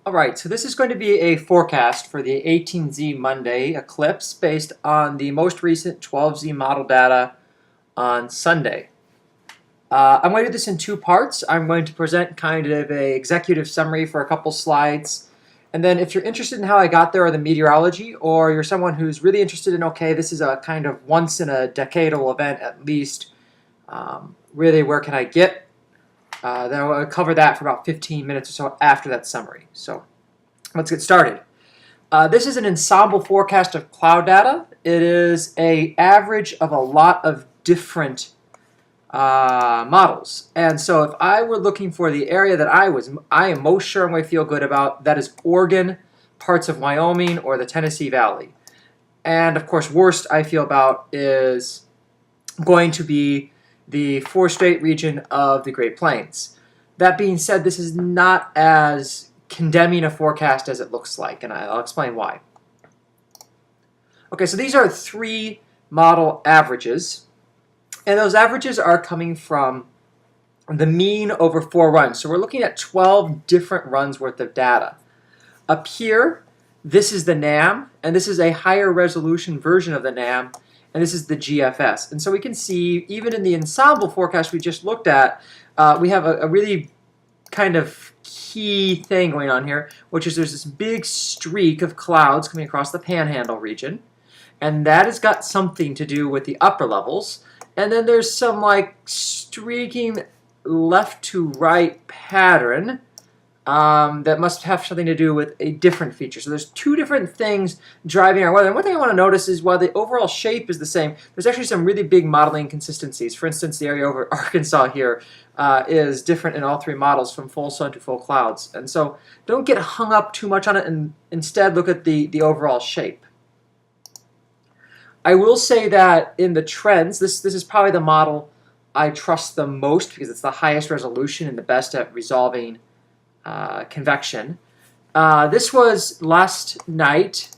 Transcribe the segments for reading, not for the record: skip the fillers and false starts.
All right, so this is going to be a forecast for the 18Z Monday eclipse based on the most recent 12Z model data on Sunday. I'm going to do this in two parts. I'm going to present kind of a executive summary for a couple slides. And then if you're interested in how I got there or the meteorology, or you're someone who's really interested in, okay, this is a kind of once in a decadal event at least, really where can I get? Then I'll cover that for about 15 minutes or so after that summary. So let's get started. This is an ensemble forecast of cloud data. It is an average of a lot of different models. And so if I were looking for the area that I am most sure I'm going to feel good about, that is Oregon, parts of Wyoming, or the Tennessee Valley. And of course, worst I feel about is going to be the four-state region of the Great Plains. That being said, this is not as condemning a forecast as it looks like, and I'll explain why. Okay, so these are three model averages, and those averages are coming from the mean over 4 runs. So we're looking at 12 different runs worth of data. Up here, this is the NAM, and this is a higher resolution version of the NAM, and this is the GFS. And so we can see, even in the ensemble forecast we just looked at, we have a really kind of key thing going on here, which is there's this big streak of clouds coming across the Panhandle region, and that has got something to do with the upper levels. And then there's some like streaking left to right pattern that must have something to do with a different feature. So there's two different things driving our weather. And one thing I want to notice is while the overall shape is the same, there's actually some really big modeling consistencies. For instance, the area over Arkansas here is different in all three models from full sun to full clouds. And so don't get hung up too much on it, and instead look at the overall shape. I will say that in the trends, this is probably the model I trust the most because it's the highest resolution and the best at resolving convection. This was last night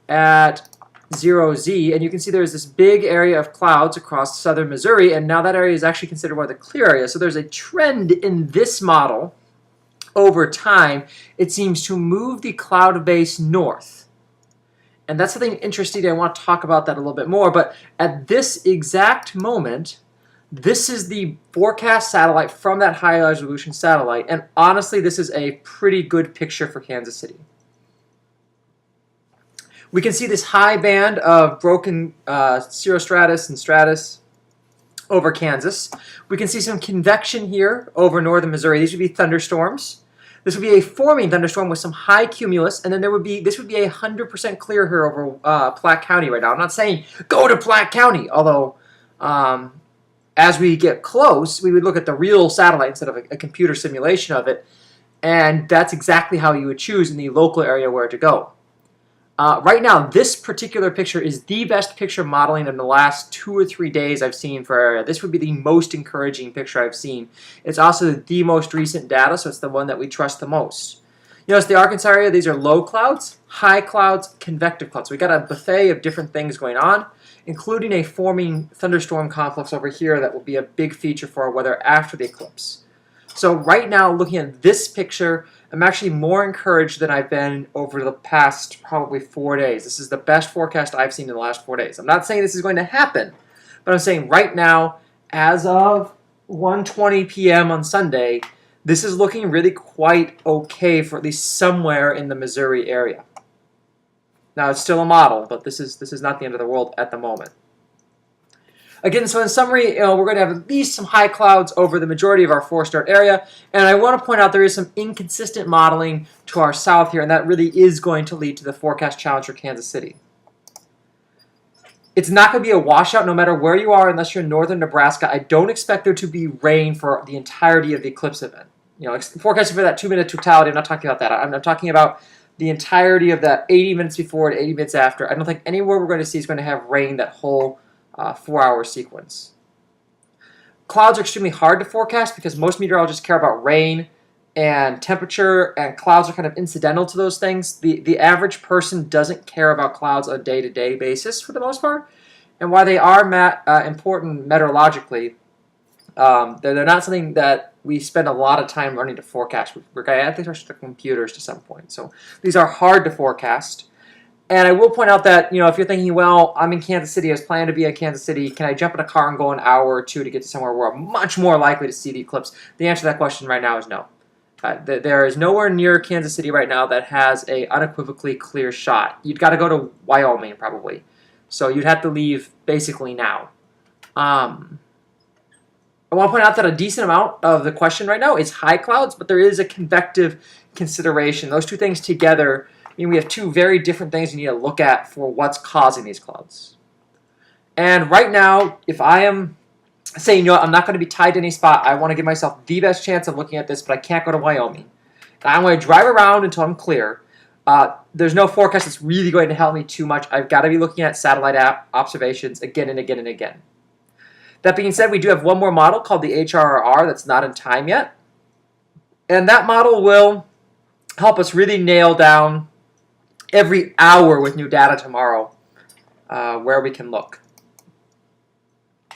at 0Z, and you can see there's this big area of clouds across southern Missouri, and now that area is actually considered one of the clear areas. So there's a trend in this model over time. It seems to move the cloud base north. And that's something interesting. I want to talk about that a little bit more, but at this exact moment, this is the forecast satellite from that high resolution satellite, and honestly, this is a pretty good picture for Kansas City. We can see this high band of broken cirrostratus and stratus over Kansas. We can see some convection here over northern Missouri. These would be thunderstorms. This would be a forming thunderstorm with some high cumulus, and then this would be 100% clear here over Platte County right now. I'm not saying go to Platte County, although as we get close, we would look at the real satellite instead of a computer simulation of it, and that's exactly how you would choose in the local area where to go. Right now, this particular picture is the best picture modeling in the last 2 or 3 days I've seen for area. This would be the most encouraging picture I've seen. It's also the most recent data, so it's the one that we trust the most. You notice the Arkansas area, these are low clouds, high clouds, convective clouds. So we got a buffet of different things going on, including a forming thunderstorm complex over here that will be a big feature for our weather after the eclipse. So right now, looking at this picture, I'm actually more encouraged than I've been over the past probably 4 days. This is the best forecast I've seen in the last 4 days. I'm not saying this is going to happen, but I'm saying right now, as of 1:20 p.m. on Sunday, this is looking really quite okay for at least somewhere in the Missouri area. Now, it's still a model, but this is not the end of the world at the moment. Again, so in summary, we're going to have at least some high clouds over the majority of our four-star area, and I want to point out there is some inconsistent modeling to our south here, and that really is going to lead to the forecast challenge for Kansas City. It's not going to be a washout no matter where you are unless you're in northern Nebraska. I don't expect there to be rain for the entirety of the eclipse event. Forecasting for that 2-minute totality, I'm not talking about that. I'm talking about the entirety of that 80 minutes before and 80 minutes after. I don't think anywhere we're going to see is going to have rain that whole 4-hour sequence. Clouds are extremely hard to forecast because most meteorologists care about rain and temperature, and clouds are kind of incidental to those things. The average person doesn't care about clouds on a day-to-day basis for the most part, and while they are important meteorologically, they're not something that we spend a lot of time learning to forecast. We're going to add things to computers to some point. So these are hard to forecast. And I will point out that, if you're thinking, well, I'm in Kansas City, I was planning to be in Kansas City, can I jump in a car and go an hour or two to get to somewhere where I'm much more likely to see the eclipse? The answer to that question right now is no. There is nowhere near Kansas City right now that has a unequivocally clear shot. You'd got to go to Wyoming, probably. So you'd have to leave basically now. I want to point out that a decent amount of the question right now is high clouds, but there is a convective consideration. Those two things together mean we have two very different things you need to look at for what's causing these clouds. And right now, if I am saying, I'm not going to be tied to any spot, I want to give myself the best chance of looking at this, but I can't go to Wyoming. And I'm going to drive around until I'm clear. There's no forecast that's really going to help me too much. I've got to be looking at satellite observations again and again and again. That being said, we do have one more model called the HRR that's not in time yet. And that model will help us really nail down every hour with new data tomorrow where we can look.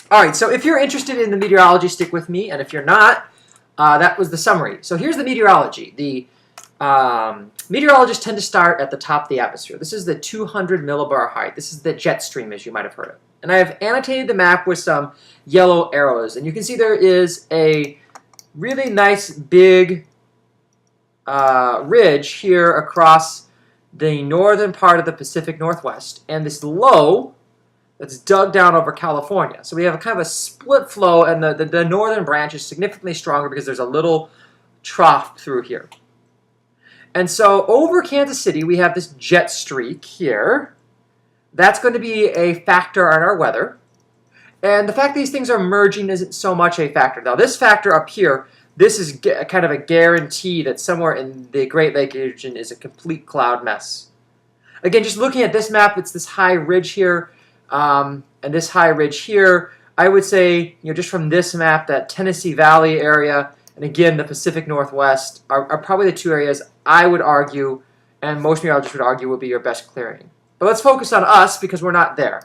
All right, so if you're interested in the meteorology, stick with me. And if you're not, that was the summary. So here's the meteorology. The meteorologists tend to start at the top of the atmosphere. This is the 200 millibar height. This is the jet stream, as you might have heard of. And I have annotated the map with some yellow arrows. And you can see there is a really nice big ridge here across the northern part of the Pacific Northwest. And this low that's dug down over California. So we have a kind of a split flow, and the northern branch is significantly stronger because there's a little trough through here. And so over Kansas City, we have this jet streak here. That's going to be a factor on our weather. And the fact that these things are merging isn't so much a factor. Now, this factor up here, this is kind of a guarantee that somewhere in the Great Lakes region is a complete cloud mess. Again, just looking at this map, it's this high ridge here and this high ridge here. I would say, just from this map, that Tennessee Valley area and again the Pacific Northwest are probably the two areas I would argue, and most meteorologists would argue, would be your best clearing. But let's focus on us because we're not there.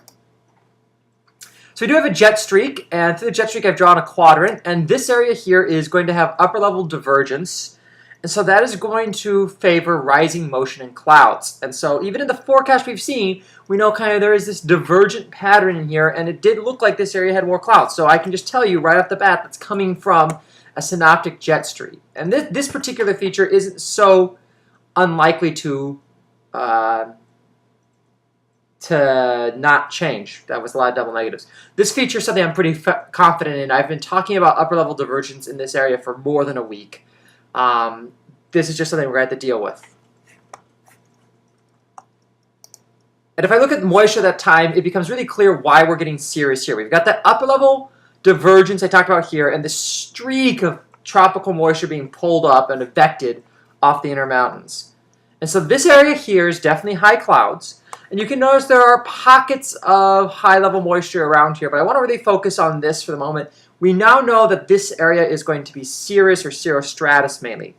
So we do have a jet streak, and through the jet streak I've drawn a quadrant, and this area here is going to have upper level divergence, and so that is going to favor rising motion in clouds. And so even in the forecast we've seen, we know kind of there is this divergent pattern in here, and it did look like this area had more clouds. So I can just tell you right off the bat that's coming from a synoptic jet streak. And this particular feature isn't so unlikely to not change. That was a lot of double negatives. This feature is something I'm pretty confident in. I've been talking about upper level divergence in this area for more than a week. This is just something we're going to have to deal with. And if I look at moisture at that time, it becomes really clear why we're getting cirrus here. We've got that upper level divergence I talked about here, and this streak of tropical moisture being pulled up and evected off the Intermountains. And so this area here is definitely high clouds. And you can notice there are pockets of high-level moisture around here, but I want to really focus on this for the moment. We now know that this area is going to be cirrus or cirrostratus mainly.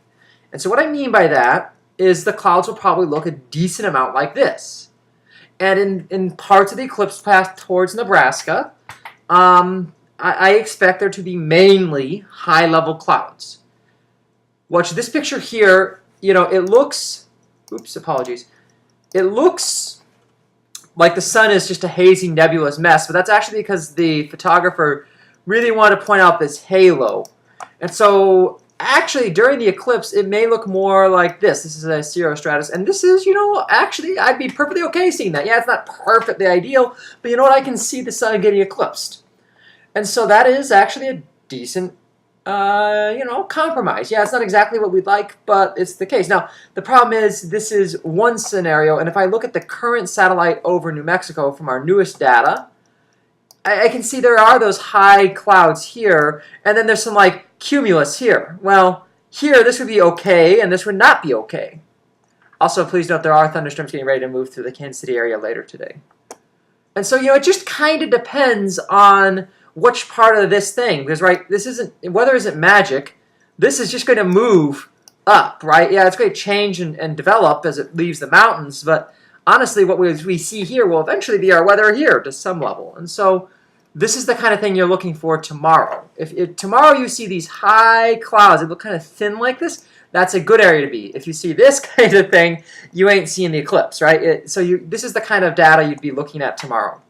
And so what I mean by that is the clouds will probably look a decent amount like this. And in parts of the eclipse path towards Nebraska, I expect there to be mainly high-level clouds. Watch this picture here. It looks, oops, apologies. It looks like the sun is just a hazy, nebulous mess, but that's actually because the photographer really wanted to point out this halo. And so, actually, during the eclipse, it may look more like this. This is a cirrostratus, and this is, actually, I'd be perfectly okay seeing that. Yeah, it's not perfectly ideal, but you know what? I can see the sun getting eclipsed. And so that is actually a decent, compromise. Yeah, it's not exactly what we'd like, but it's the case. Now, the problem is this is one scenario, and if I look at the current satellite over New Mexico from our newest data, I can see there are those high clouds here, and then there's some, cumulus here. Well, here, this would be okay, and this would not be okay. Also, please note there are thunderstorms getting ready to move through the Kansas City area later today. And so, it just kind of depends on which part of this thing, because weather isn't magic. This is just going to move up, right? Yeah, it's going to change and develop as it leaves the mountains, but honestly, what we see here will eventually be our weather here to some level. And so This is the kind of thing you're looking for tomorrow. If tomorrow you see these high clouds that look kind of thin like this, that's a good area to be. If you see this kind of thing, you ain't seeing the eclipse, right? This is the kind of data you'd be looking at tomorrow.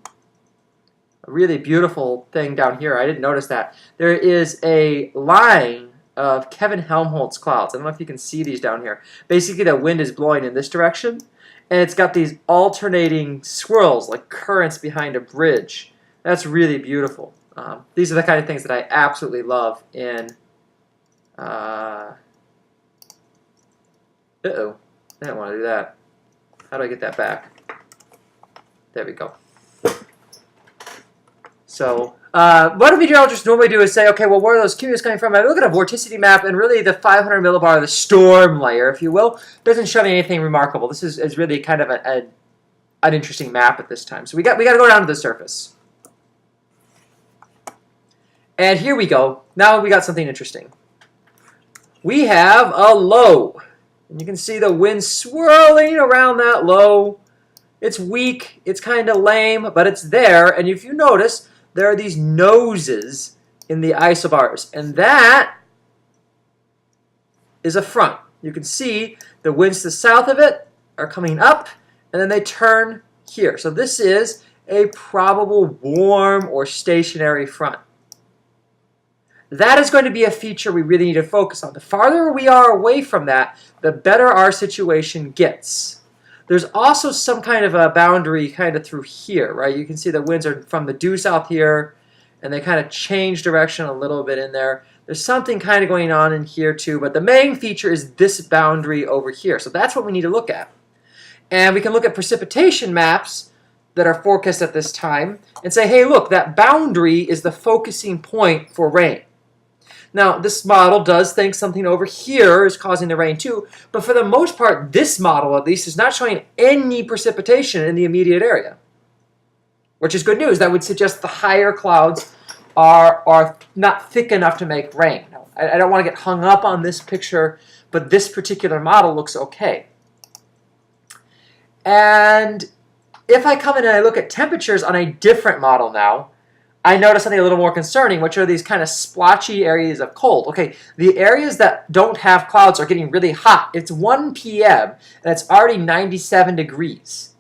A really beautiful thing down here, I didn't notice that. There is a line of Kevin Helmholtz clouds. I don't know if you can see these down here. Basically, the wind is blowing in this direction, and it's got these alternating swirls like currents behind a bridge. That's really beautiful. These are the kind of things that I absolutely love in... uh-oh. I didn't want to do that. How do I get that back? There we go. So, what a meteorologist normally do is say, okay, well, where are those cumulus coming from? I look at a vorticity map, and really the 500 millibar, the storm layer, if you will, doesn't show me anything remarkable. This is really kind of an interesting map at this time. So we got to go down to the surface. And here we go. Now we got something interesting. We have a low. And you can see the wind swirling around that low. It's weak. It's kind of lame, but it's there. And if you notice, there are these noses in the isobars. And that is a front. You can see the winds to the south of it are coming up, and then they turn here. So this is a probable warm or stationary front. That is going to be a feature we really need to focus on. The farther we are away from that, the better our situation gets. There's also some kind of a boundary kind of through here, right? You can see the winds are from the due south here, and they kind of change direction a little bit in there. There's something kind of going on in here too, but the main feature is this boundary over here. So that's what we need to look at. And we can look at precipitation maps that are forecast at this time and say, hey, look, that boundary is the focusing point for rain. Now, this model does think something over here is causing the rain too, but for the most part, this model at least is not showing any precipitation in the immediate area, which is good news. That would suggest the higher clouds are not thick enough to make rain. Now, I don't want to get hung up on this picture, but this particular model looks okay. And if I come in and I look at temperatures on a different model now, I notice something a little more concerning, which are these kind of splotchy areas of cold. Okay, the areas that don't have clouds are getting really hot. It's 1 p.m. and it's already 97 degrees.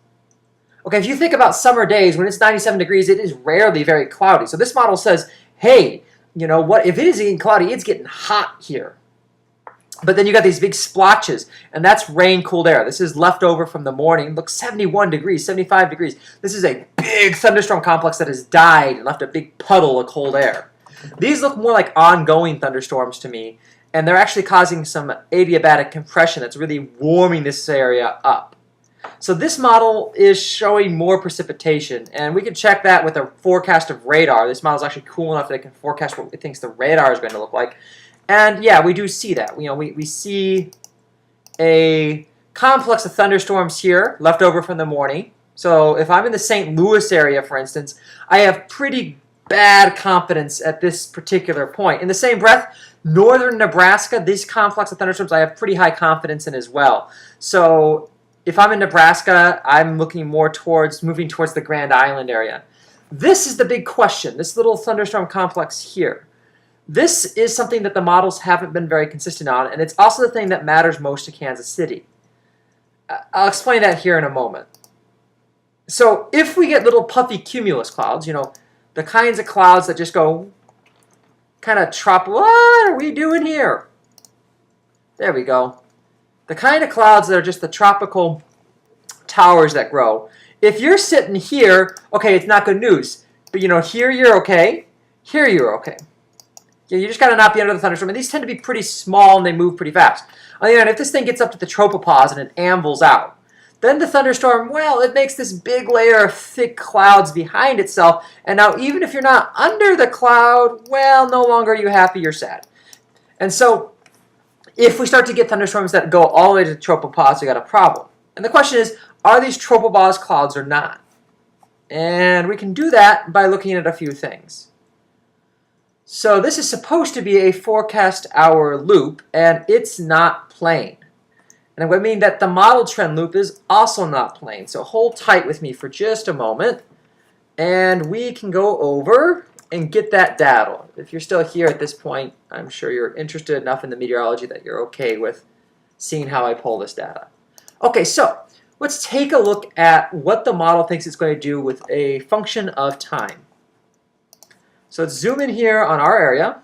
Okay, if you think about summer days, when it's 97 degrees, it is rarely very cloudy. So this model says, hey, you know what, if it is getting cloudy, it's getting hot here. But then you got these big splotches, and that's rain-cooled air. This is left over from the morning. Look, 71 degrees, 75 degrees. This is a big thunderstorm complex that has died and left a big puddle of cold air. These look more like ongoing thunderstorms to me, and they're actually causing some adiabatic compression that's really warming this area up. So this model is showing more precipitation, and we can check that with a forecast of radar. This model is actually cool enough that it can forecast what it thinks the radar is going to look like. And yeah, we do see that. We see a complex of thunderstorms here left over from the morning. So if I'm in the St. Louis area, for instance, I have pretty bad confidence at this particular point. In the same breath, northern Nebraska, this complex of thunderstorms I have pretty high confidence in as well. So if I'm in Nebraska, I'm looking more towards moving towards the Grand Island area. This is the big question, this little thunderstorm complex here. This is something that the models haven't been very consistent on, and it's also the thing that matters most to Kansas City. I'll explain that here in a moment. So if we get little puffy cumulus clouds, you know, the kinds of clouds that just go kind of what are we doing here? There we go. The kind of clouds that are just the tropical towers that grow. If you're sitting here, okay, it's not good news. But you know, here you're okay, here you're okay. Yeah, you just got to not be under the thunderstorm. And these tend to be pretty small and they move pretty fast. On the other hand, if this thing gets up to the tropopause and it ambles out, then the thunderstorm, well, it makes this big layer of thick clouds behind itself. And now even if you're not under the cloud, well, no longer are you happy, you're sad. And so if we start to get thunderstorms that go all the way to the tropopause, we got a problem. And the question is, are these tropopause clouds or not? And we can do that by looking at a few things. So this is supposed to be a forecast hour loop, and it's not plain. And it would mean that the model trend loop is also not plain. So hold tight with me for just a moment, And we can go over and get that data. If you're still here at this point, I'm sure you're interested enough in the meteorology that you're okay with seeing how I pull this data. Okay, so let's take a look at what the model thinks it's going to do with a function of time. So let's zoom in here on our area,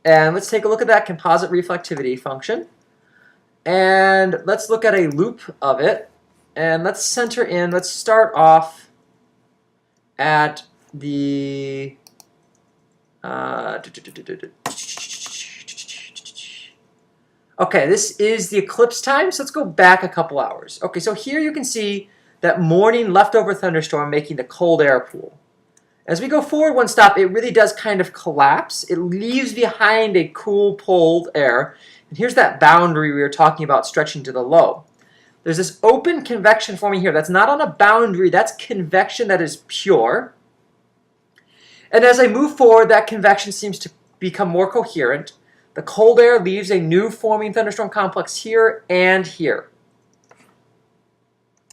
and let's take a look at that composite reflectivity function. And let's look at a loop of it, and let's center in, let's start off at the okay, this is the eclipse time, so let's go back a couple hours. Okay, so here you can see that morning leftover thunderstorm making the cold air pool. As we go forward one stop, it really does kind of collapse. It leaves behind a cool, cold air. And here's that boundary we were talking about stretching to the low. There's this open convection forming here. That's not on a boundary. That's convection that is pure. And as I move forward, that convection seems to become more coherent. The cold air leaves a new forming thunderstorm complex here and here.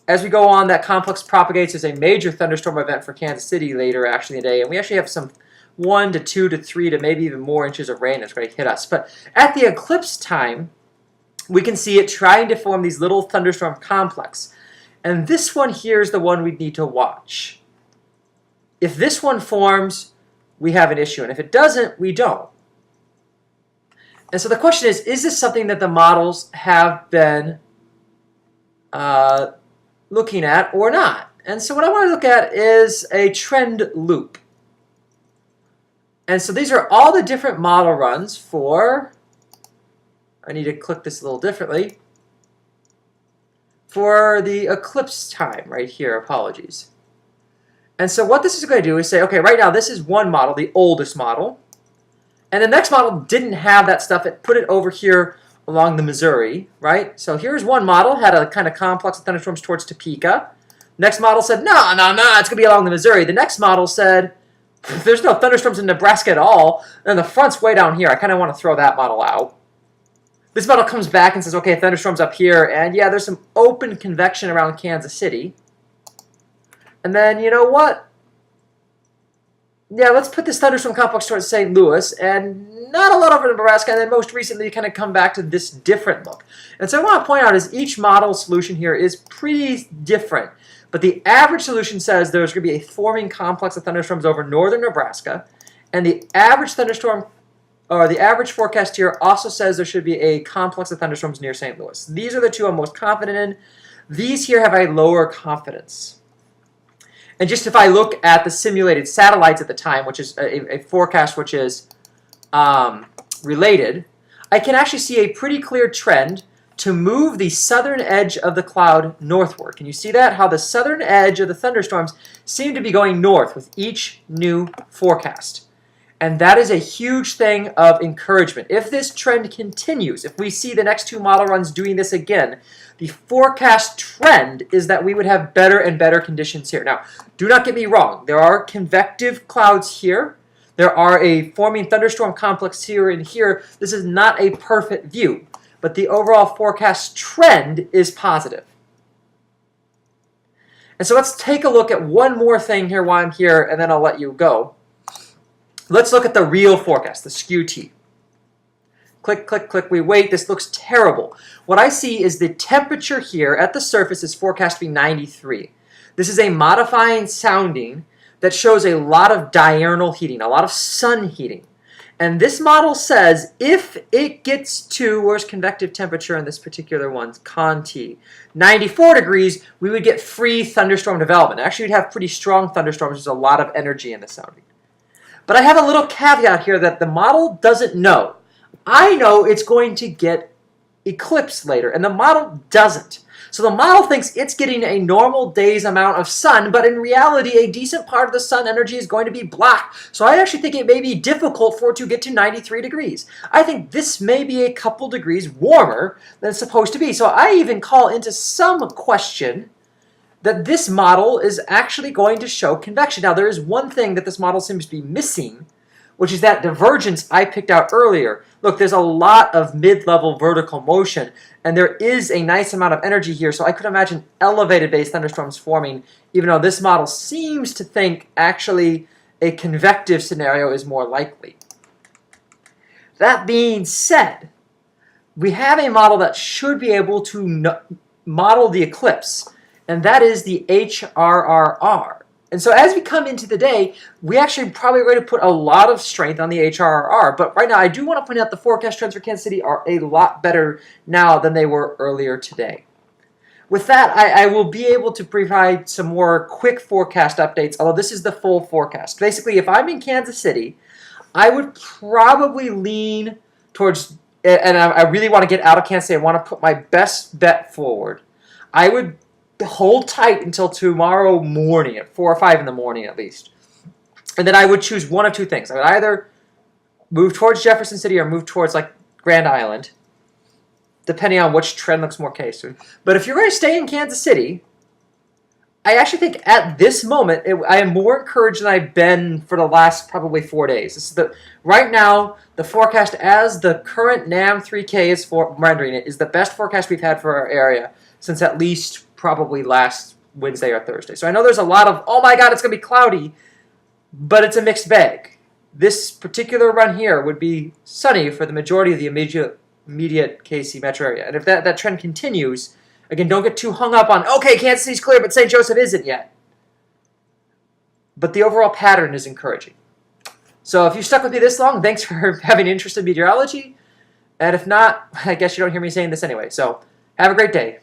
As we go on, that complex propagates as a major thunderstorm event for Kansas City later actually in the day. And we actually have some 1 to 2 to 3 to maybe even more inches of rain that's going to hit us. But at the eclipse time, we can see it trying to form these little thunderstorm complex. And this one here is the one we need to watch. If this one forms, we have an issue. And if it doesn't, we don't. And so the question is this something that the models have been looking at or not? And so what I want to look at is a trend loop. And so these are all the different model runs for, I need to click this a little differently, for the eclipse time right here, apologies. And so what this is going to do is say, okay, right now this is one model, the oldest model. And the next model didn't have that stuff. It put it over here along the Missouri, right? So here's one model, had a kind of complex of thunderstorms towards Topeka. Next model said, no, it's going to be along the Missouri. The next model said, there's no thunderstorms in Nebraska at all, and the front's way down here. I kind of want to throw that model out. This model comes back and says, okay, thunderstorms up here, and yeah, there's some open convection around Kansas City. And then, you know what? Yeah, let's put this thunderstorm complex towards St. Louis, and not a lot over Nebraska, and then most recently kind of come back to this different look. And so I want to point out is each model solution here is pretty different. But the average solution says there's going to be a forming complex of thunderstorms over northern Nebraska, and the average thunderstorm, or the average forecast here also says there should be a complex of thunderstorms near St. Louis. These are the two I'm most confident in. These here have a lower confidence. And just if I look at the simulated satellites at the time, which is a forecast which is related, I can actually see a pretty clear trend to move the southern edge of the cloud northward. Can you see that? How the southern edge of the thunderstorms seem to be going north with each new forecast. And that is a huge thing of encouragement. If this trend continues, if we see the next two model runs doing this again, the forecast trend is that we would have better and better conditions here. Now, do not get me wrong. There are convective clouds here. There are a forming thunderstorm complex here and here. This is not a perfect view, but the overall forecast trend is positive. And so let's take a look at one more thing here while I'm here, and then I'll let you go. Let's look at the real forecast, the skew T. Click, click, click, we wait. This looks terrible. What I see is the temperature here at the surface is forecast to be 93. This is a modifying sounding that shows a lot of diurnal heating, a lot of sun heating. And this model says if it gets to, where's convective temperature in this particular one, con T, 94 degrees, we would get free thunderstorm development. Actually, we'd have pretty strong thunderstorms. There's a lot of energy in the sounding. But I have a little caveat here that the model doesn't know. I know it's going to get eclipsed later, and the model doesn't. So the model thinks it's getting a normal day's amount of sun, but in reality, a decent part of the sun energy is going to be black. So I actually think it may be difficult for it to get to 93 degrees. I think this may be a couple degrees warmer than it's supposed to be. So I even call into some question that this model is actually going to show convection. Now, there is one thing that this model seems to be missing, which is that divergence I picked out earlier. Look, there's a lot of mid-level vertical motion, and there is a nice amount of energy here, so I could imagine elevated base thunderstorms forming, even though this model seems to think actually a convective scenario is more likely. That being said, we have a model that should be able to model the eclipse, and that is the HRRR. And so as we come into the day, we actually probably are going to put a lot of strength on the HRRR. But right now, I do want to point out the forecast trends for Kansas City are a lot better now than they were earlier today. With that, I will be able to provide some more quick forecast updates, although this is the full forecast. Basically, if I'm in Kansas City, I would probably lean towards, and I really want to get out of Kansas City, I want to put my best bet forward. I would hold tight until tomorrow morning at 4 or 5 in the morning at least. And then I would choose one of two things. I would either move towards Jefferson City or move towards like Grand Island, depending on which trend looks more case. But if you're going to stay in Kansas City, I actually think at this moment, I am more encouraged than I've been for the last probably 4 days. This is right now, the forecast as the current NAM 3K is rendering it is the best forecast we've had for our area since at least probably last Wednesday or Thursday. So I know there's a lot of, oh my God, it's going to be cloudy, but it's a mixed bag. This particular run here would be sunny for the majority of the immediate KC metro area. And if that trend continues, again, don't get too hung up on, okay, Kansas City's clear, but St. Joseph isn't yet. But the overall pattern is encouraging. So if you stuck with me this long, thanks for having an interest in meteorology. And if not, I guess you don't hear me saying this anyway. So have a great day.